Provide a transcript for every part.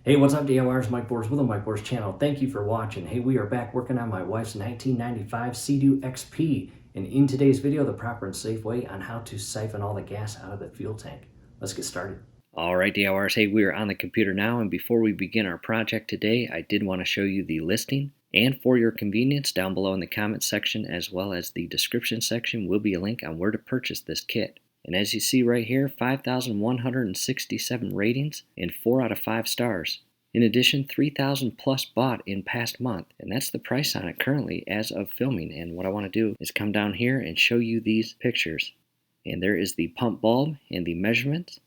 Hey, what's up, DIYers? Mike Bors with the Mike Bors channel. Thank you for watching. Hey, we are back working on my wife's 1995 Sea-Doo XP. And in today's video, the proper and safe way on how to siphon all the gas out of the fuel tank. Let's get started. All right, DIYers. Hey, we are on the computer now. And before we begin our project today, I did want to show you the listing. And for your convenience, down below in the comments section, as well as the description section, will be a link on where to purchase this kit. And as you see right here, 5,167 ratings and 4 out of 5 stars. In addition, 3,000 plus bought in past month, and that's the price on it currently as of filming. And what I want to do is come down here and show you these pictures. And there is the pump bulb and the measurements,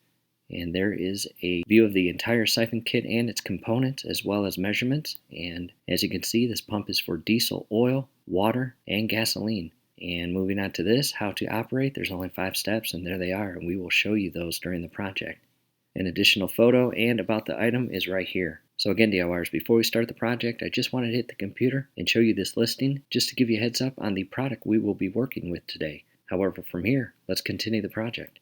and there is a view of the entire siphon kit and its components as well as measurements. And as you can see, this pump is for diesel, oil, water, and gasoline. And moving on to this, how to operate, there's only 5 steps, and there they are, and we will show you those during the project. An additional photo and about the item is right here. So again, DIYers, before we start the project, I just wanted to hit the computer and show you this listing just to give you a heads up on the product we will be working with today. However, from here, let's continue the project.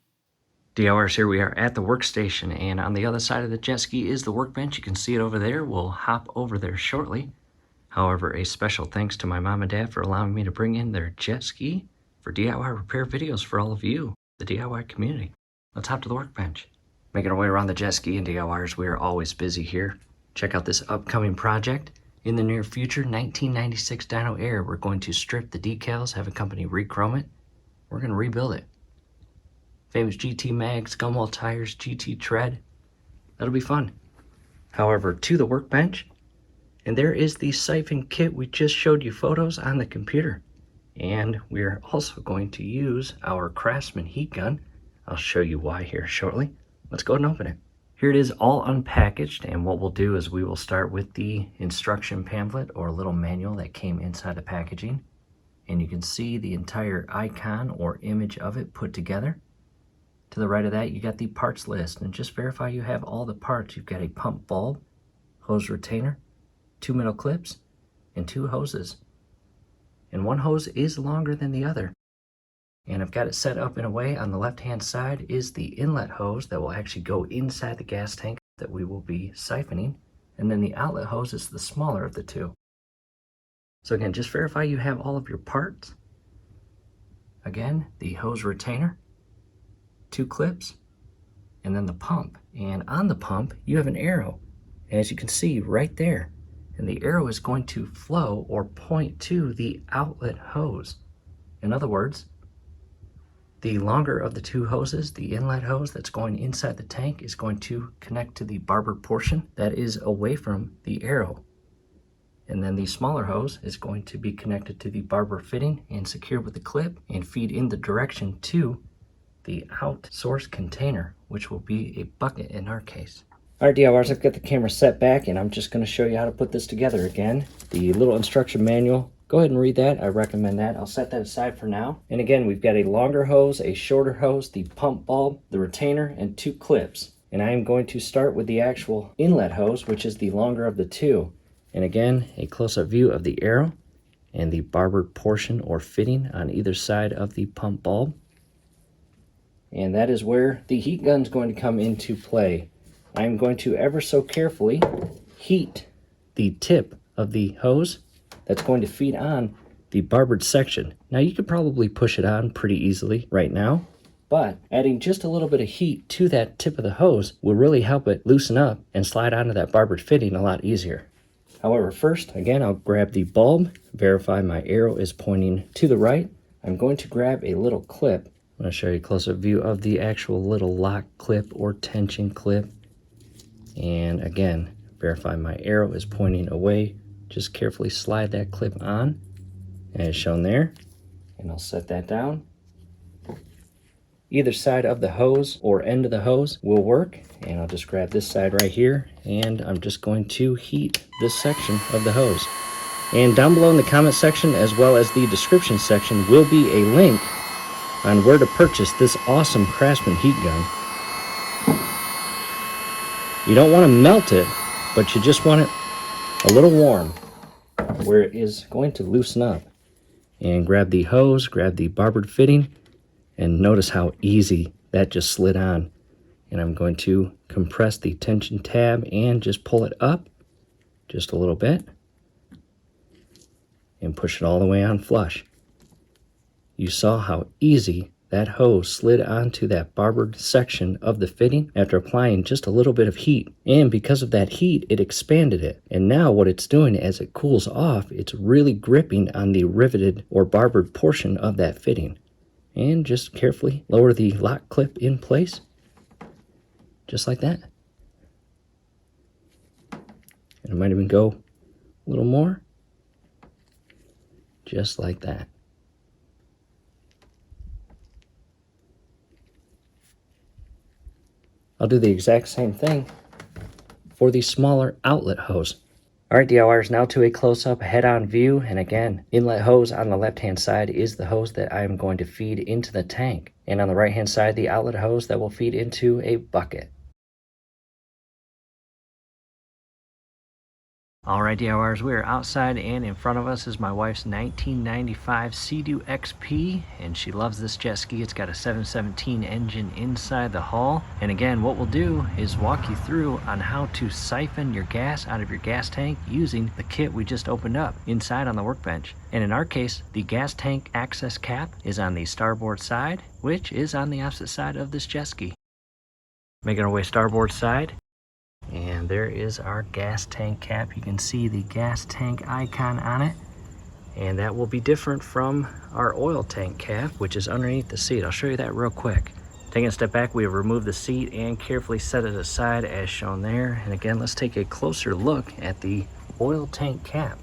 DIYers, here we are at the workstation, and on the other side of the jet ski is the workbench. You can see it over there. We'll hop over there shortly. However, a special thanks to my mom and dad for allowing me to bring in their jet ski for DIY repair videos for all of you, the DIY community. Let's hop to the workbench. Making our way around the jet ski, and DIYers, we are always busy here. Check out this upcoming project. In the near future, 1996 Dyno Air. We're going to strip the decals, have a company re-chrome it. We're going to rebuild it. Famous GT mags, gumwall tires, GT tread. That'll be fun. However, to the workbench. And there is the siphon kit we just showed you photos on the computer. And we're also going to use our Craftsman heat gun. I'll show you why here shortly. Let's go ahead and open it. Here it is all unpackaged, and what we'll do is we will start with the instruction pamphlet or little manual that came inside the packaging. And you can see the entire icon or image of it put together. To the right of that, you got the parts list, and just verify you have all the parts. You've got a pump bulb, hose retainer, 2 metal clips, and 2 hoses. And one hose is longer than the other. And I've got it set up in a way. On the left-hand side is the inlet hose that will actually go inside the gas tank that we will be siphoning. And then the outlet hose is the smaller of the two. So again, just verify you have all of your parts. Again, the hose retainer, 2 clips, and then the pump. And on the pump, you have an arrow, as you can see right there. And the arrow is going to flow or point to the outlet hose. In other words, the longer of the 2 hoses, the inlet hose that's going inside the tank, is going to connect to the barber portion that is away from the arrow. And then the smaller hose is going to be connected to the barber fitting and secured with a clip and feed in the direction to the out source container, which will be a bucket in our case. All right, DIYers, I've got the camera set back, and I'm just going to show you how to put this together again. The little instruction manual, go ahead and read that. I recommend that. I'll set that aside for now. And again, we've got a longer hose, a shorter hose, the pump bulb, the retainer, and 2 clips. And I am going to start with the actual inlet hose, which is the longer of the 2. And again, a close-up view of the arrow and the barbered portion or fitting on either side of the pump bulb. And that is where the heat gun is going to come into play. I'm going to ever so carefully heat the tip of the hose that's going to feed on the barbered section. Now you could probably push it on pretty easily right now, but adding just a little bit of heat to that tip of the hose will really help it loosen up and slide onto that barbered fitting a lot easier. However, first, again, I'll grab the bulb, verify my arrow is pointing to the right. I'm going to grab a little clip. I'm going to show you a close-up view of the actual little lock clip or tension clip. And again, verify my arrow is pointing away. Just carefully slide that clip on, as shown there. And I'll set that down. Either side of the hose or end of the hose will work. And I'll just grab this side right here, and I'm just going to heat this section of the hose. And down below in the comment section, as well as the description section, will be a link on where to purchase this awesome Craftsman heat gun. You don't want to melt it, but you just want it a little warm where it is going to loosen up. And grab the hose, grab the barbered fitting, and notice how easy that just slid on. And I'm going to compress the tension tab and just pull it up just a little bit and push it all the way on flush. You saw how easy that hose slid onto that barbered section of the fitting after applying just a little bit of heat. And because of that heat, it expanded it. And now what it's doing as it cools off, it's really gripping on the riveted or barbered portion of that fitting. And just carefully lower the lock clip in place, just like that. And I might even go a little more, just like that. I'll do the exact same thing for the smaller outlet hose. All right, DIYers, now to a close-up head-on view. And again, inlet hose on the left-hand side is the hose that I am going to feed into the tank. And on the right-hand side, the outlet hose that will feed into a bucket. All right, DIYers, we are outside, and in front of us is my wife's 1995 Sea-Doo XP, and she loves this jet ski. It's got a 717 engine inside the hull. And again, what we'll do is walk you through on how to siphon your gas out of your gas tank using the kit we just opened up inside on the workbench. And in our case, the gas tank access cap is on the starboard side, which is on the opposite side of this jet ski. Making our way starboard side. And there is our gas tank cap. You can see the gas tank icon on it. And that will be different from our oil tank cap, which is underneath the seat. I'll show you that real quick. Taking a step back, we have removed the seat and carefully set it aside as shown there. And again, let's take a closer look at the oil tank cap.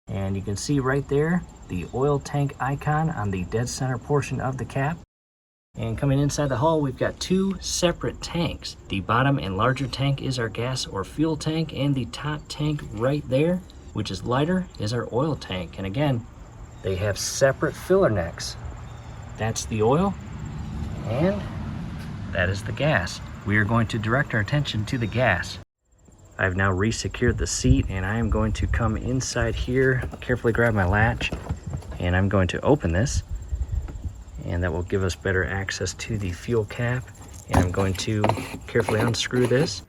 And you can see right there, the oil tank icon on the dead center portion of the cap. And coming inside the hull, we've got two separate tanks. The bottom and larger tank is our gas or fuel tank, and the top tank right there, which is lighter, is our oil tank. And again, they have separate filler necks. That's the oil, and that is the gas. We are going to direct our attention to the gas. I've now re-secured the seat, and I am going to come inside here, carefully grab my latch, and I'm going to open this. And that will give us better access to the fuel cap. And I'm going to carefully unscrew this.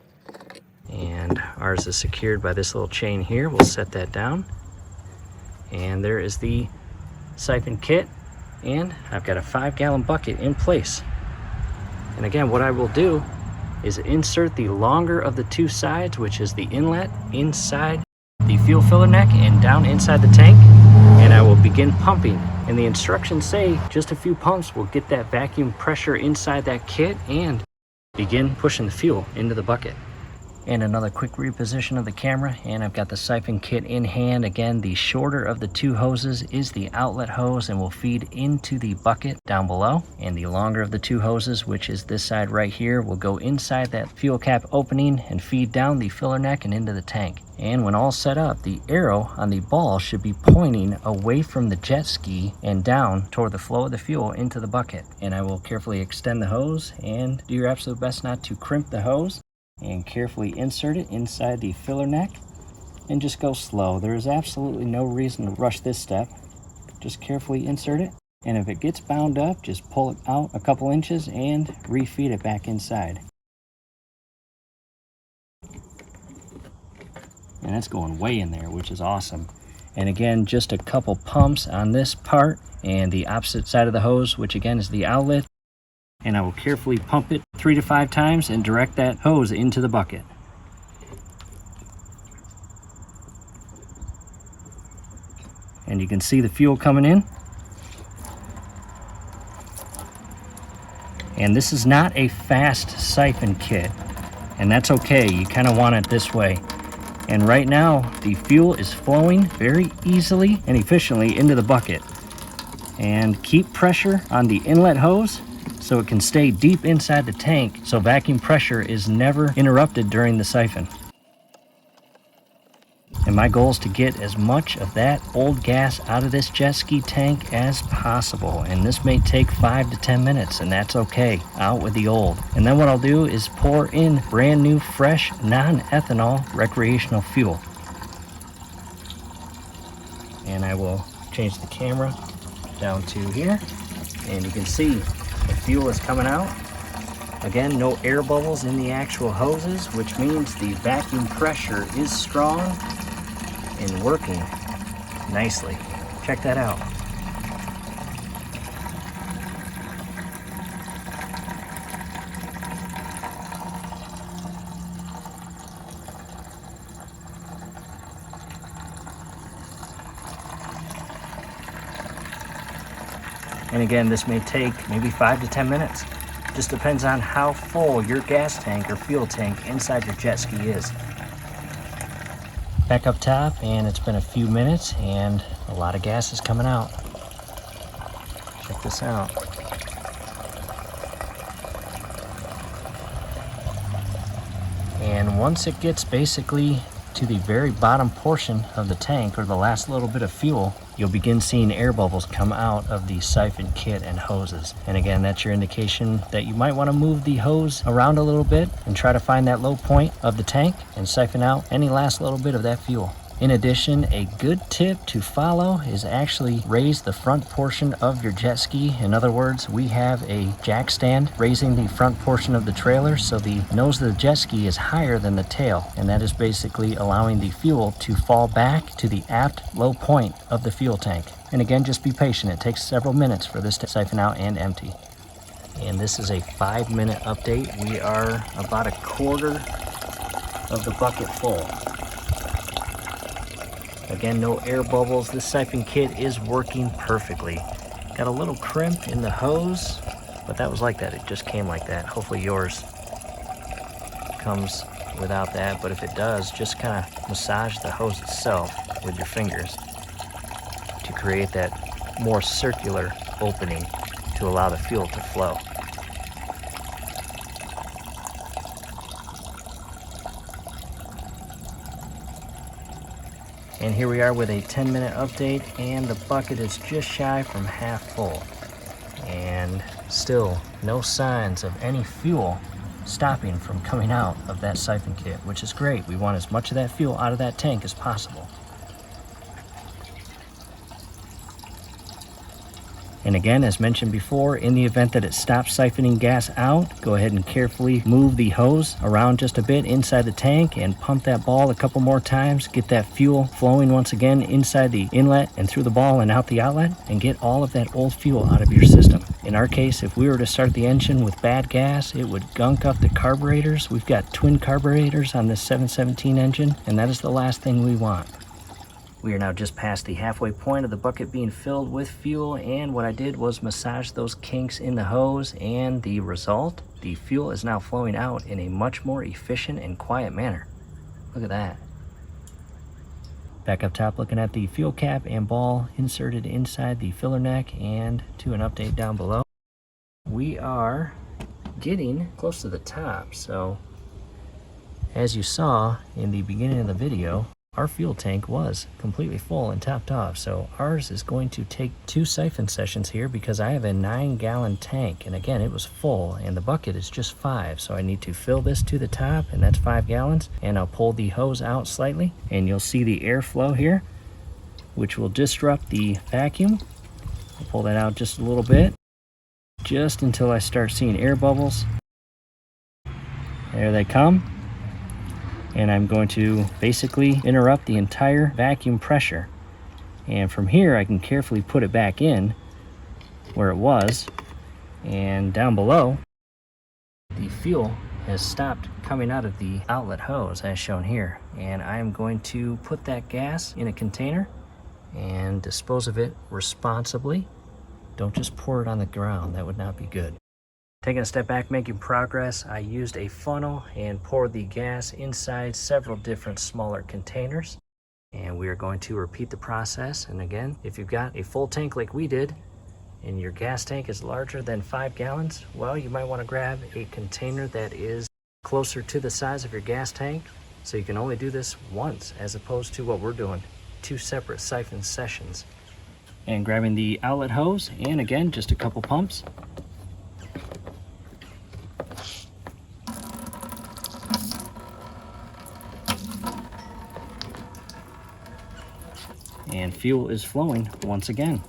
And ours is secured by this little chain here. We'll set that down. And there is the siphon kit. And I've got a 5-gallon bucket in place. And again, what I will do is insert the longer of the two sides, which is the inlet, inside the fuel filler neck and down inside the tank. And I will begin pumping. And the instructions say just a few pumps will get that vacuum pressure inside that kit and begin pushing the fuel into the bucket. And another quick reposition of the camera, and I've got the siphon kit in hand. Again, the shorter of the two hoses is the outlet hose and will feed into the bucket down below. And the longer of the two hoses, which is this side right here, will go inside that fuel cap opening and feed down the filler neck and into the tank. And when all set up, the arrow on the ball should be pointing away from the jet ski and down toward the flow of the fuel into the bucket. And I will carefully extend the hose and do your absolute best not to crimp the hose. And carefully insert it inside the filler neck and just go slow. There is absolutely no reason to rush this step. Just carefully insert it, and if it gets bound up, just pull it out a couple inches and refeed it back inside. And that's going way in there, which is awesome. And again, just a couple pumps on this part and the opposite side of the hose, which again is the outlet. And I will carefully pump it 3 to 5 times and direct that hose into the bucket. And you can see the fuel coming in. And this is not a fast siphon kit, and that's okay. You kind of want it this way. And right now, the fuel is flowing very easily and efficiently into the bucket. And keep pressure on the inlet hose so it can stay deep inside the tank so vacuum pressure is never interrupted during the siphon. And my goal is to get as much of that old gas out of this jet ski tank as possible. And this may take 5 to 10 minutes, and that's okay. Out with the old. And then what I'll do is pour in brand new, fresh, non-ethanol recreational fuel. And I will change the camera down to here. And you can see the fuel is coming out. Again, no air bubbles in the actual hoses, which means the vacuum pressure is strong and working nicely. Check that out. And again, this may take maybe 5 to 10 minutes. Just depends on how full your gas tank or fuel tank inside your jet ski is. Back up top, and it's been a few minutes and a lot of gas is coming out. Check this out. And once it gets basically to the very bottom portion of the tank, or the last little bit of fuel, you'll begin seeing air bubbles come out of the siphon kit and hoses. And again, that's your indication that you might want to move the hose around a little bit and try to find that low point of the tank and siphon out any last little bit of that fuel. In addition, a good tip to follow is actually raise the front portion of your jet ski. In other words, we have a jack stand raising the front portion of the trailer so the nose of the jet ski is higher than the tail, and that is basically allowing the fuel to fall back to the apt low point of the fuel tank. And again, just be patient. It takes several minutes for this to siphon out and empty. And this is a 5-minute update. We are about a quarter of the bucket full. Again, no air bubbles. This siphon kit is working perfectly. Got a little crimp in the hose, but that was like that. It just came like that. Hopefully yours comes without that, but if it does, just kind of massage the hose itself with your fingers to create that more circular opening to allow the fuel to flow. And here we are with a 10-minute update, and the bucket is just shy from half full. And still no signs of any fuel stopping from coming out of that siphon kit, which is great. We want as much of that fuel out of that tank as possible. And again, as mentioned before, in the event that it stops siphoning gas out, go ahead and carefully move the hose around just a bit inside the tank and pump that ball a couple more times. Get that fuel flowing once again inside the inlet and through the ball and out the outlet, and get all of that old fuel out of your system. In our case, if we were to start the engine with bad gas, it would gunk up the carburetors. We've got twin carburetors on this 717 engine, and that is the last thing we want. We are now just past the halfway point of the bucket being filled with fuel, and what I did was massage those kinks in the hose, and the result, the fuel is now flowing out in a much more efficient and quiet manner. Look at that. Back up top, looking at the fuel cap and ball inserted inside the filler neck, and to an update down below. We are getting close to the top, so as you saw in the beginning of the video, our fuel tank was completely full and topped off, so ours is going to take 2 siphon sessions here because I have a 9-gallon tank, and again, it was full, and the bucket is just 5, so I need to fill this to the top, and that's 5 gallons, and I'll pull the hose out slightly, and you'll see the airflow here, which will disrupt the vacuum. I'll pull that out just a little bit, just until I start seeing air bubbles. There they come. And I'm going to basically interrupt the entire vacuum pressure. And from here, I can carefully put it back in where it was. And down below, the fuel has stopped coming out of the outlet hose as shown here. And I'm going to put that gas in a container and dispose of it responsibly. Don't just pour it on the ground. That would not be good. Taking a step back, making progress, I used a funnel and poured the gas inside several different smaller containers. And we are going to repeat the process. And again, if you've got a full tank like we did, and your gas tank is larger than 5 gallons, well, you might want to grab a container that is closer to the size of your gas tank, so you can only do this once, as opposed to what we're doing, 2 separate siphon sessions. And grabbing the outlet hose, and again, just a couple pumps. And fuel is flowing once again.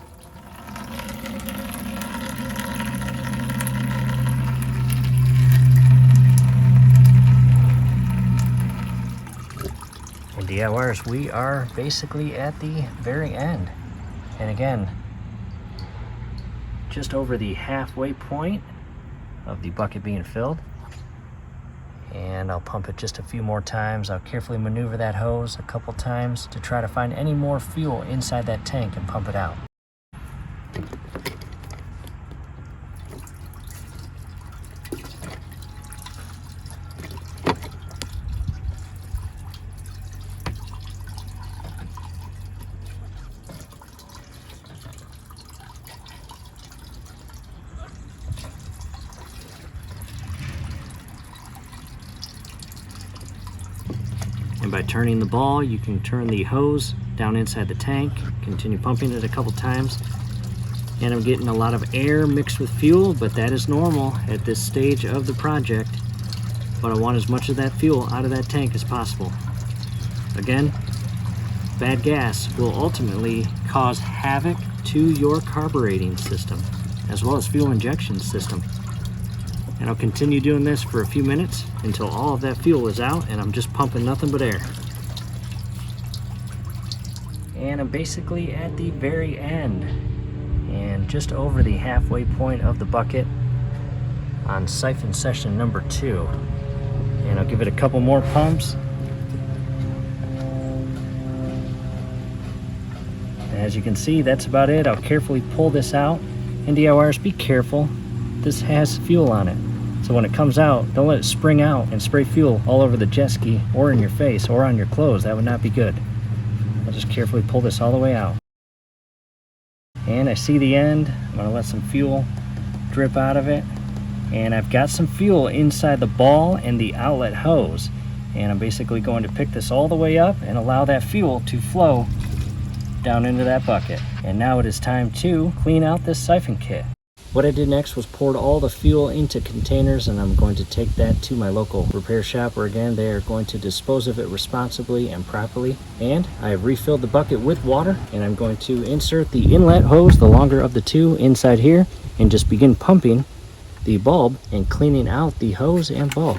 DIYers, we are basically at the very end. And again, just over the halfway point of the bucket being filled. And I'll pump it just a few more times. I'll carefully maneuver that hose a couple times to try to find any more fuel inside that tank and pump it out. And by turning the ball, you can turn the hose down inside the tank, continue pumping it a couple times. And I'm getting a lot of air mixed with fuel, but that is normal at this stage of the project. But I want as much of that fuel out of that tank as possible. Again, bad gas will ultimately cause havoc to your carbureting system, as well as fuel injection system. And I'll continue doing this for a few minutes until all of that fuel is out and I'm just pumping nothing but air. And I'm basically at the very end and just over the halfway point of the bucket on siphon session number 2. And I'll give it a couple more pumps. And as you can see, that's about it. I'll carefully pull this out. And DIYers, be careful. This has fuel on it. So when it comes out, don't let it spring out and spray fuel all over the jet ski or in your face or on your clothes. That would not be good. I'll just carefully pull this all the way out. And I see the end. I'm gonna let some fuel drip out of it. And I've got some fuel inside the ball and the outlet hose. And I'm basically going to pick this all the way up and allow that fuel to flow down into that bucket. And now it is time to clean out this siphon kit. What I did next was poured all the fuel into containers, and I'm going to take that to my local repair shop where again they are going to dispose of it responsibly and properly. And I have refilled the bucket with water, and I'm going to insert the inlet hose, the longer of the two, inside here and just begin pumping the bulb and cleaning out the hose and bulb.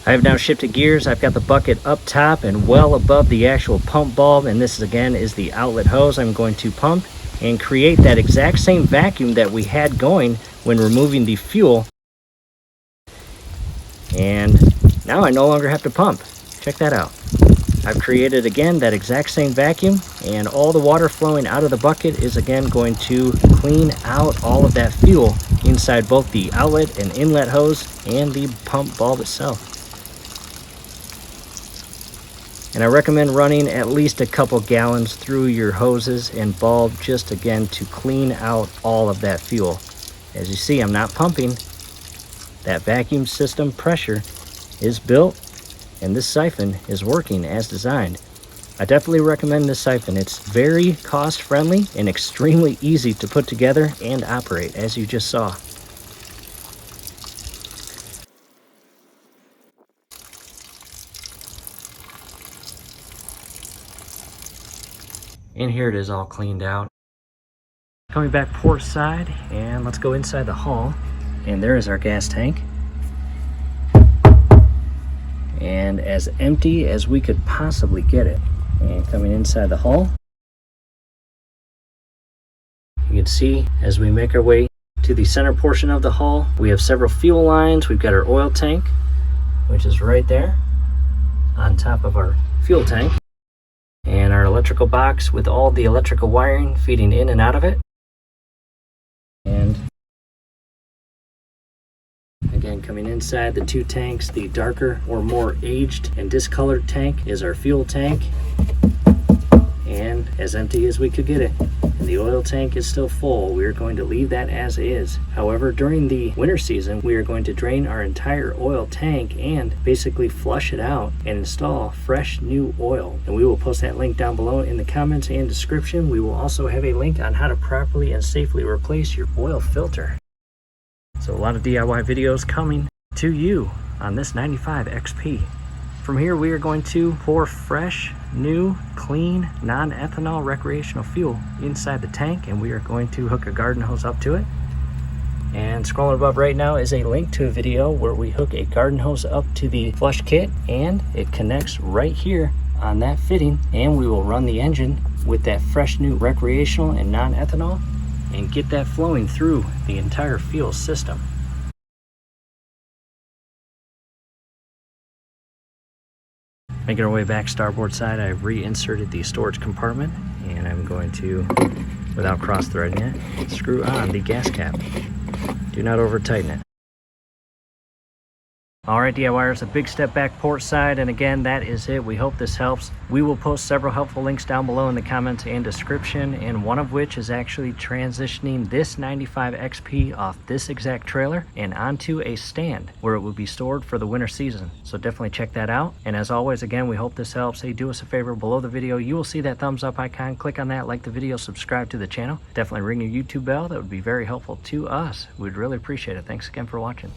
I have now shifted gears. I've got the bucket up top and well above the actual pump bulb, and this again is the outlet hose I'm going to pump and create that exact same vacuum that we had going when removing the fuel. And now I no longer have to pump. Check that out. I've created again that exact same vacuum, and all the water flowing out of the bucket is again going to clean out all of that fuel inside both the outlet and inlet hose and the pump bulb itself. And I recommend running at least a couple gallons through your hoses and bulb just again to clean out all of that fuel. As you see, I'm not pumping. That vacuum system pressure is built and this siphon is working as designed. I definitely recommend this siphon. It's very cost friendly and extremely easy to put together and operate, as you just saw. And here it is all cleaned out. Coming back port side, and let's go inside the hull. And there is our gas tank. And as empty as we could possibly get it. And coming inside the hull, you can see as we make our way to the center portion of the hull, we have several fuel lines. We've got our oil tank, which is right there on top of our fuel tank. And our electrical box with all the electrical wiring feeding in and out of it. And again, coming inside the two tanks, the darker or more aged and discolored tank is our fuel tank, and as empty as we could get it. And the oil tank is still full. We are going to leave that as is. However, during the winter season, we are going to drain our entire oil tank and basically flush it out and install fresh new oil. And we will post that link down below in the comments and description. We will also have a link on how to properly and safely replace your oil filter. So a lot of DIY videos coming to you on this 95 XP. From here, we are going to pour fresh, new, clean, non-ethanol recreational fuel inside the tank, and we are going to hook a garden hose up to it. And scrolling above right now is a link to a video where we hook a garden hose up to the flush kit, and it connects right here on that fitting, and we will run the engine with that fresh new recreational and non-ethanol and get that flowing through the entire fuel system. Making our way back starboard side, I reinserted the storage compartment, and I'm going to, without cross threading it, screw on the gas cap. Do not over tighten it. Alright DIYers, a big step back port side, and again, that is it. We hope this helps. We will post several helpful links down below in the comments and description, and one of which is actually transitioning this 95 XP off this exact trailer and onto a stand where it will be stored for the winter season. So definitely check that out. And as always, again, we hope this helps. Hey, do us a favor, below the video, you will see that thumbs up icon. Click on that, like the video, subscribe to the channel. Definitely ring your YouTube bell. That would be very helpful to us. We'd really appreciate it. Thanks again for watching.